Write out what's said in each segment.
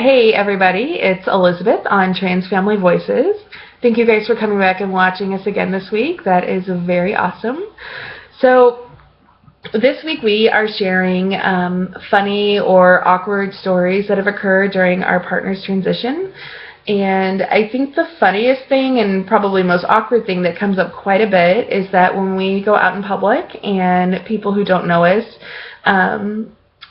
Hey everybody, it's Elizabeth on Trans Family Voices. Thank you guys for coming back and watching us again this week. That is very awesome. So this week we are sharing funny or awkward stories that have occurred during our partner's transition. And I think the funniest thing and probably most awkward thing that comes up quite a bit is that when we go out in public and people who don't know us,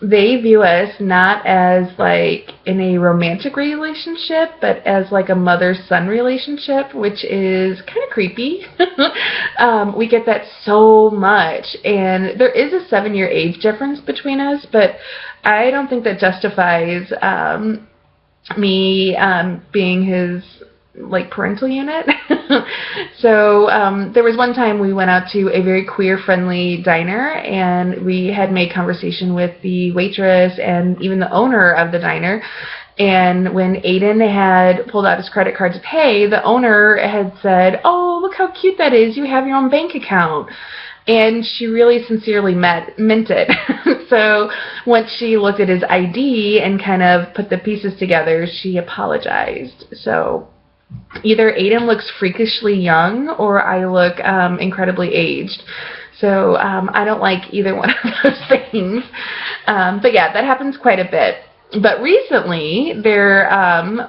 they view us not as like in a romantic relationship, but as like a mother-son relationship, which is kind of creepy. We get that so much, and there is a 7-year age difference between us, but I don't think that justifies me being his like parental unit. So there was one time we went out to a very queer-friendly diner, and we had made conversation with the waitress and even the owner of the diner. And when Aiden had pulled out his credit card to pay, the owner had said, "Oh, look how cute that is. You have your own bank account." And she really sincerely meant it. So once she looked at his ID and kind of put the pieces together, she apologized. So either Aiden looks freakishly young or I look incredibly aged. So I don't like either one of those things. But yeah, that happens quite a bit. But recently there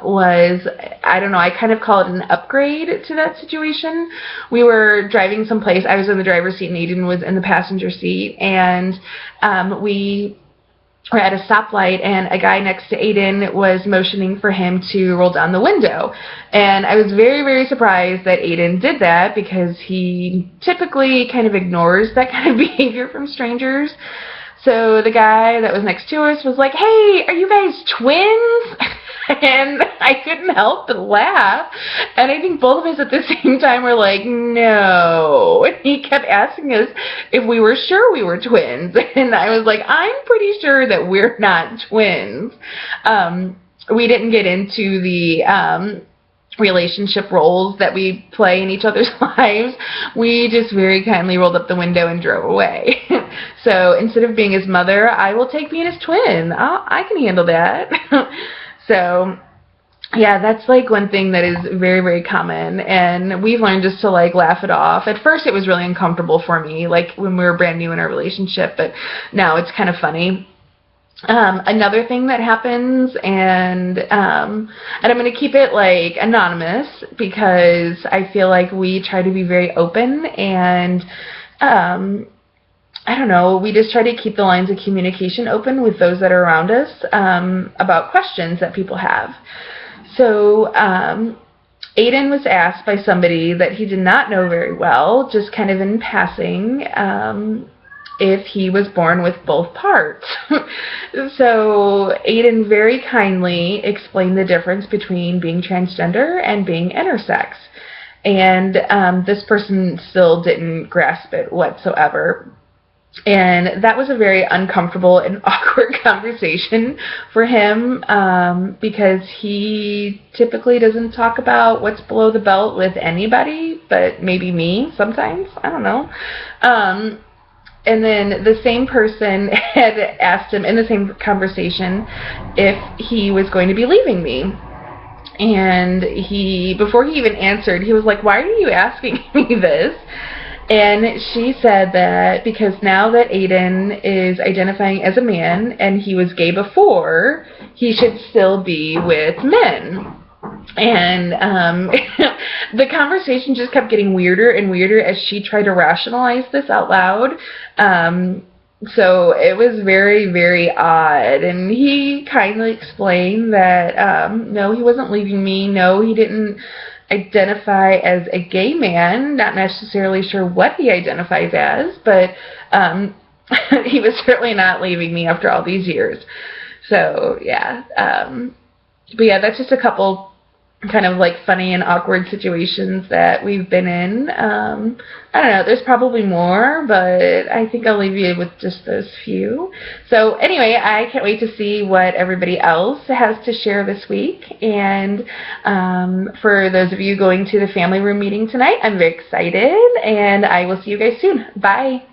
was, I don't know, I kind of call it an upgrade to that situation. We were driving someplace. I was in the driver's seat and Aiden was in the passenger seat. And we were at a stoplight, and a guy next to Aiden was motioning for him to roll down the window. And I was very, very surprised that Aiden did that, because he typically kind of ignores that kind of behavior from strangers. So the guy that was next to us was like, "Hey, are you guys twins?" And I couldn't help but laugh. And I think both of us at the same time were like, "No." And he kept asking us if we were sure we were twins. And I was like, "I'm pretty sure that we're not twins." We didn't get into the relationship roles that we play in each other's lives. We just very kindly rolled up the window and drove away. So instead of being his mother, I will take being his twin. I can handle that. So yeah, that's like one thing that is very, very common, and we've learned just to like laugh it off. At first it was really uncomfortable for me, like when we were brand new in our relationship, but now it's kind of funny. Another thing that happens, and I'm going to keep it like anonymous because I feel like we try to be very open, and I don't know, we just try to keep the lines of communication open with those that are around us about questions that people have. So Aiden was asked by somebody that he did not know very well, just kind of in passing, if he was born with both parts. So Aiden very kindly explained the difference between being transgender and being intersex. And this person still didn't grasp it whatsoever. And that was a very uncomfortable and awkward conversation for him, because he typically doesn't talk about what's below the belt with anybody, but maybe me sometimes. I don't know. And then the same person had asked him in the same conversation if he was going to be leaving me. And before he even answered, he was like, "Why are you asking me this?" And she said that because now that Aiden is identifying as a man and he was gay before, he should still be with men. And the conversation just kept getting weirder and weirder as she tried to rationalize this out loud. So it was very, very odd. And he kindly explained that no, he wasn't leaving me. No, he didn't identify as a gay man. Not necessarily sure what he identifies as, but he was certainly not leaving me after all these years. So yeah. But yeah, that's just a couple kind of like funny and awkward situations that we've been in. I don't know, there's probably more, but I think I'll leave you with just those few. So anyway, I can't wait to see what everybody else has to share this week. And for those of you going to the family room meeting tonight, I'm very excited, and I will see you guys soon. Bye.